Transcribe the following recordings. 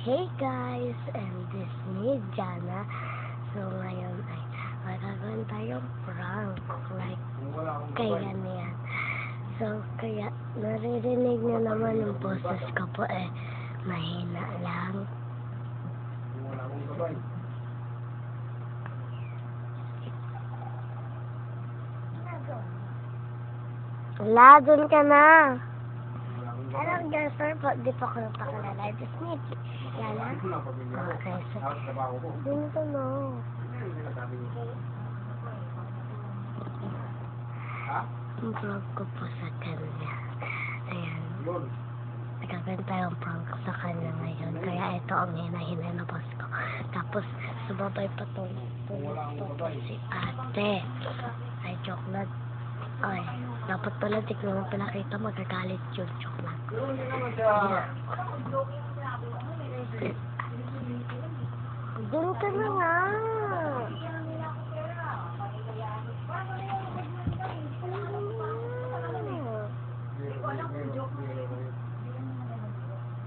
Hey guys, and this is me, Jana. So ngayon ay magagawin tayong prank like kaya niyan. So kaya naririnig niyo naman yung boses ko po mahina lang. Wala, dun ka na. Hello guys, sorry po, di pa ko napakalala. Just me, Yana. Okay, so, dito no. Ang prank ko po sa kanya. Ayan. Nagagawin tayong prank sa kanya ngayon. Kaya ito ang hinahinay na boss ko. Tapos, sumabay pa to si ate. Ay, joke lang. Ay, dapat pala di ko pinakita, magagalit yung joke lang. Doon ka na nga.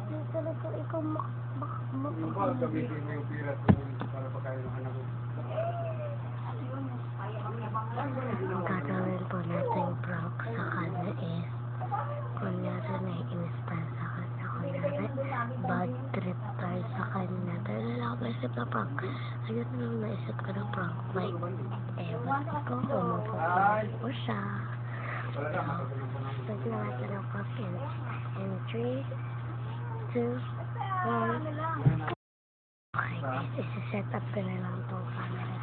Hindi talaga ikaw ang gagawin po natin prank sa kanya is kunyari naiinis tayo sa kanya, kunyari bad trip tayo sa kanya, tayo na ako naisip na prank. Ayun na lang naisip ko na prank, like ewan ko kung mapupunin ko siya. So start na natin ang prank in 3, 2, 1. Okay guys, isi-set up ko na lang itong camera.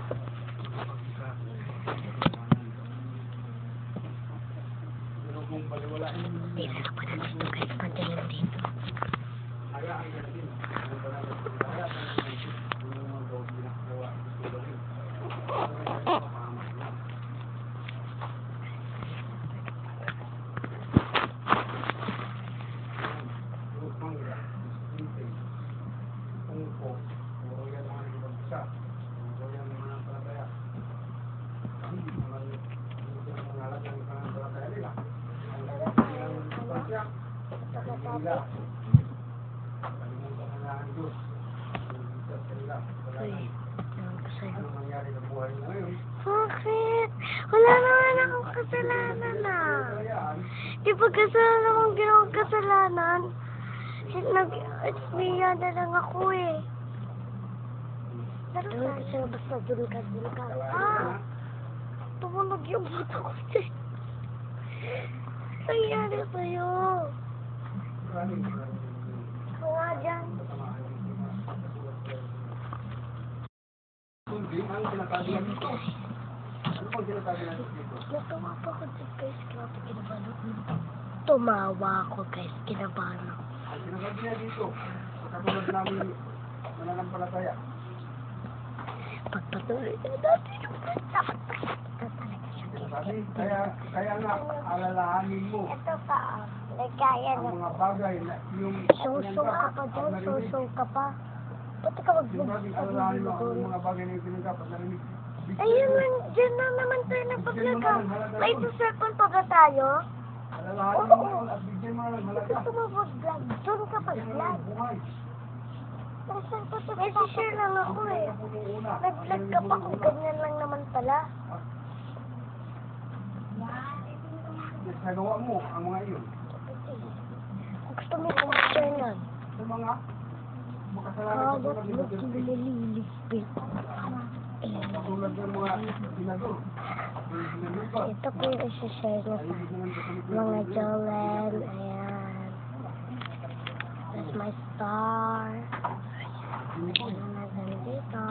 Dito na po natin ito guys, pagdating dito. Bakit? Wala naman akong kasalanan na. Di ba kasalanan akong ginawang kasalanan? Nag-explain na lang ako eh. Doon kasi basta doon ka. Tumunog yung mata ko dyan. Nangyari sa'yo. Kuha dyan. Natawa pa ako dyan guys. Grabe kinabahan ako. Tumawa ako guys. Kinabahan ako. Sinasabi niya dito. Katulad namin mananampalataya. Pagpatuloy na natin yung dapat Kaya nga, alalahanin mo ito pa, nagkaya ang na. mga bagay na yung Susong ka pa dyan, susong ka pa. Ba't ka alalahanin mo ang mga bagay na yung pinagkapat narinig. Ayun lang, dyan na naman tayo nagpag-vlog. May cellphone pa ba tayo? Alalahanin mo yun at bigyan mo ng halaga. Gusto mo mag-vlog? Doon ka pag-vlog. May share lang ako eh. Nag-vlog ka pa kung ganyan lang naman pala. Nagawa mo ang mga iyon. Gusto mo kung-share yan. Sa mga makasalanan sa Kagat mga mo kinililipit. katulad ng mga senador. Ito po yung isi-share na sa mga Jolen. Ayan. That's my star. Ano na dito.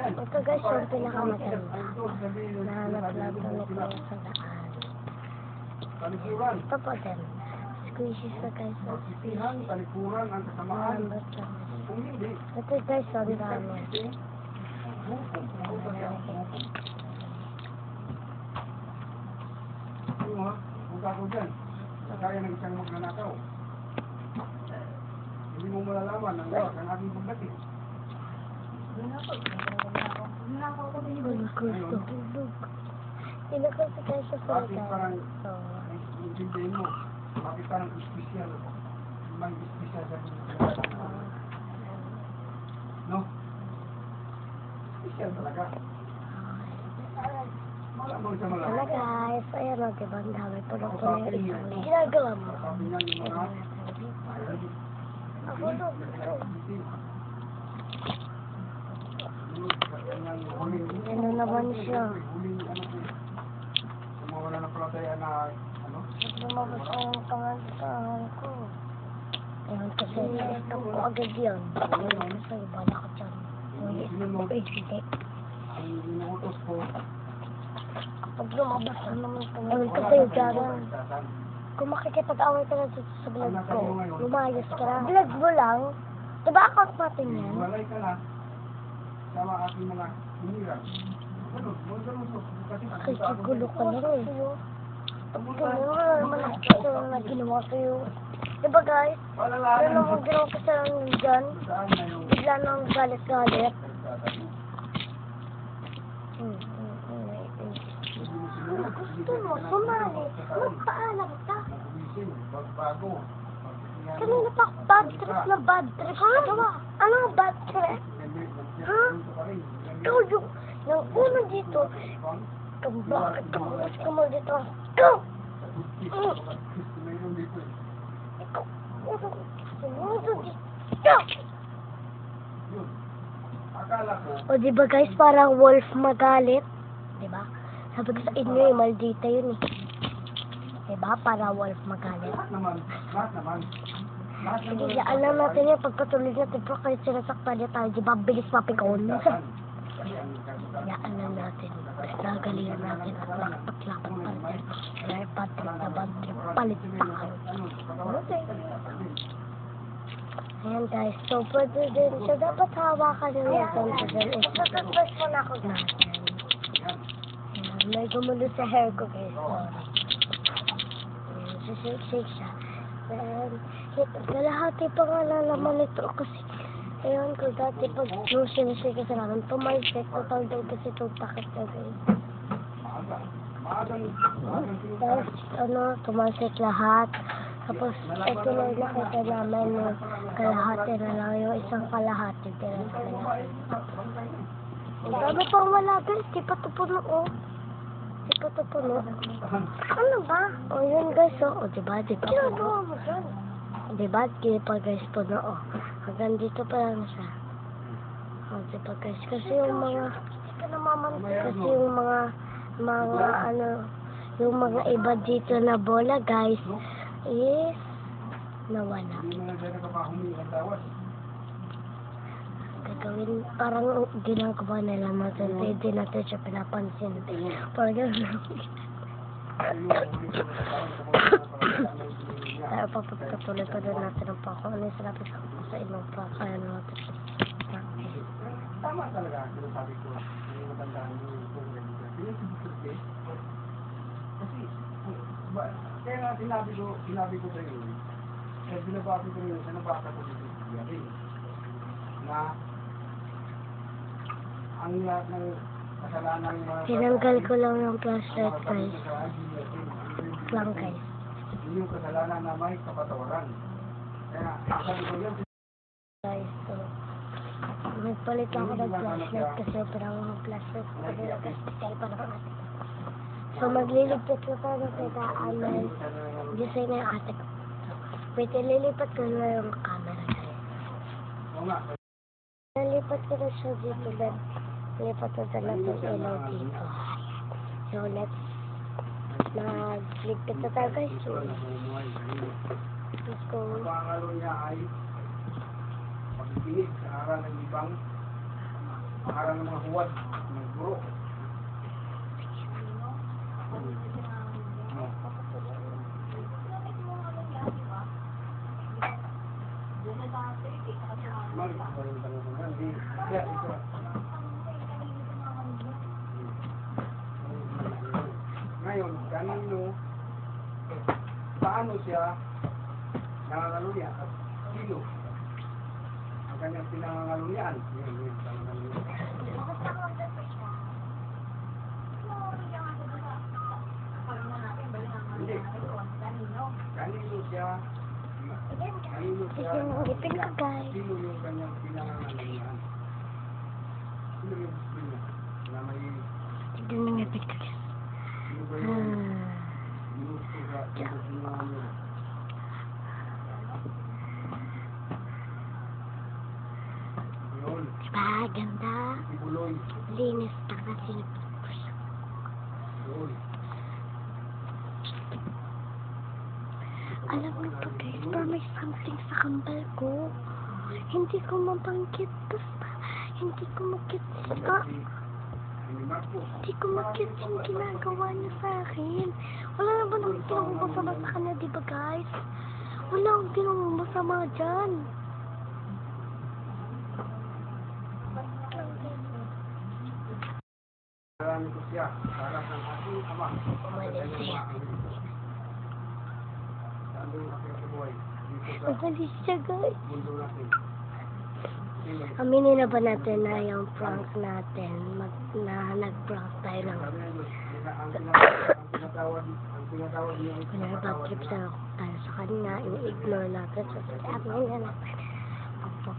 Ito guys yung pinakamaganda. Nahanap lang ito nito sa daan. Ito po din. Squishy sa guys. Talikuran ang kasamaan. Ito guys, ang dami. Punta ko dyan. Kaya ng isang magnanakaw. Hindi mo malalaman ang gawag ang ating pagdating. Pinakasakay siya sa Bakit parang so, intindihin mo? Bakit parang espesyal? May espesyal No? Special talaga. Malamang sa Ano malamang. guys, ayan o, diba ang dami po na po na yung isang ginagawa mo. Sabi niya yung mga... Ako to. Ano naman siya? Mawala na pala tayo na... Ano? Lumabas ang pangalan ko. Ayun kasi ito ko agad yan. Ayun kasi bala ko dyan. Hindi. Ang inuutos ko... Pag lumabas na naman po. Ayun kasi dyan. Kung makikipag-away ka na dito sa vlog ko, lumayas ka na. Vlog mo lang. Diba account natin yan? Walay ka na. Sama aking mga hinira. Ganun, ganun to. Kasi gulo ka na rin. Pag ganyan, wala naman ako kasi na ginawa sa'yo. Diba guys? Wala naman ginawa ko sa lang dyan. Saan na yung... Bigla nang galit-galit. Gusto mo, sumali. Magpaalam ka. Bago. Kanina pa ako bad trip na bad trip. Ha? Ano ang bad trip? Ha? Ikaw yung... Nang una dito. Ikaw bakit ka mas kamal dito? Ikaw! Ikaw! Sumunod dito! Akala ko... O diba guys, parang wolf magalit? Diba? Sabi ko sa inyo eh, maldita yun eh. Diba? Para wolf magalit. Lahat naman. Lahat naman. Lahat Sige, yaan lang natin yung pagpatuloy natin pero kahit sinasaktan niya tayo, diba? Bilis mapikon. Yaan lang natin. Nagalingan natin at lapat-lapat pa rin. Dahil bad trip na bad trip, palit pa kayo. Okay. Ayan guys, so pwede din. So dapat hawakan yung ganito dyan. Isasasbas mo na ako natin. Ayan, may gumulo sa hair ko guys. Sorry. Ayan, shake siya. Ayan, kalahati pa nga lalaman ito kasi ayan ko dati pag nung sinishake kasi namin, tumalsik, total daw kasi itong takit na guys. Tapos, ano, tumalsik lahat. Tapos, ito na nakita namin yung kalahati na lang, yung isang kalahati. Pero kalahati. Ang dami pang wala guys, di pa ito puno oh. Di pa ito puno. Ano ba? O yun guys oh, o diba, diba? Ginagawa mo dyan. Diba, di pa guys puno oh. Hanggang dito pa lang siya. O diba guys, kasi yung mga, kasi yung mga ano, yung mga iba dito na bola guys, is nawala. Gagawin, parang ginagawa nila natin, hindi natin siya pinapansin. Parang tayo papagkatuloy pa doon natin ang pako. Ano yung sinabi ko sa inyong pako, kaya natin siya. Tama talaga, sinasabi ko. Hindi matandaan mo yung ganito. Kasi, kaya nga sinabi ko sa iyo, kaya binabati ko rin, nabasa ko dito na ang lahat ng kasalanan ng mga... Tinanggal ko lang yung flashlight guys. Lang guys. Hindi yung kasalanan na may kapatawaran. Kaya, sabi ko yun, Guys, so, nagpalit lang ako ng flashlight kasi parang mga flashlight ko nila kasi pa naman. So, magliligpit ko tayo ng kailangan design na yung ate ko. Wait, ililipat ko na yung camera guys. oo nga, Nalipat ko na siya dito then nalipat ko na lang yung ilaw dito. So, let's magligpit na tayo guys. So, let's go. ang pangalo niya ay pagpipinit sa aral ng ibang aral ng mga huwad ng guro. Ngayon, kanino, paano siya nangangaluya at sino ang kanyang pinangangaluyan? Yun, pinangangaluyan. Hindi. Kanino siya manipis yung ngipin ko, guys. Sino yung kanyang pinangangalangan? Sino yung gusto niya? Na may Tignan yung ngipin ko, guys. sino ba yung ginusto sa pinangangalan niya? Yun, Diba, ganda? si Buloy. Linis na kasi nagpapos. Yun. Alam mo po, guys, parang may something sa kambal ko. Hindi ko mabangkit. Basta, hindi ko makit. Hindi Marcos. Hindi ko makit yung ginagawa niya sa akin. Wala naman akong ginawang masama sa kanya, di ba, guys? Wala akong ginawang masama dyan. Marami ko siya para sa aking ama. Umalis siya. Lalo yung aking buhay dito sa Umalis siya, guys. mundo natin. Aminin na ba natin na yung prank natin? Nag-prank tayo ng Ang pinatawad niya ay kunyari bad trip tayo sa kanya, i-ignore natin. So, aminin na natin. Opo.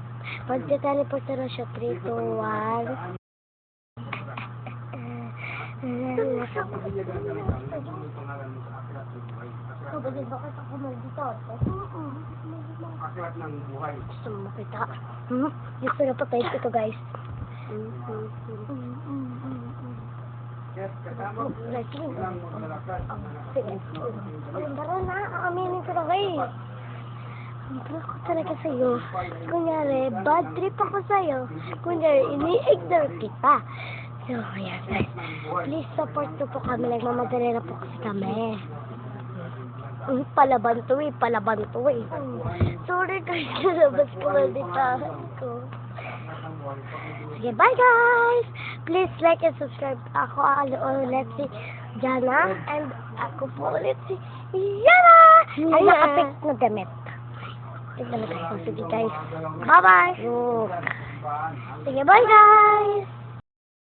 Pag-teleport na siya, 3, 2, 1. Bakit ako maldito? Aklat ng buhay. Gusto mo makita? Gusto na patayin ko ito, guys. Kaya kasama ilang maglalakad na Sige. Tara na, aaminin ko na, guys. Ang prank ko talaga sa'yo. Kunyari, bad trip ako sa'yo. Kunyari, ini-ignore kita. So, ayan, guys. Please support nyo po kami. Nagmamadali na po kasi kami. Palaban to eh. Sorry guys, nalabas ko malditahan ko. Sige, bye guys! Please like and subscribe. Ako ulit si Jana. And ako po ulit si Yana! Ang nakapik na damit. Tignan na guys. Sige guys. Bye-bye! Sige, bye guys!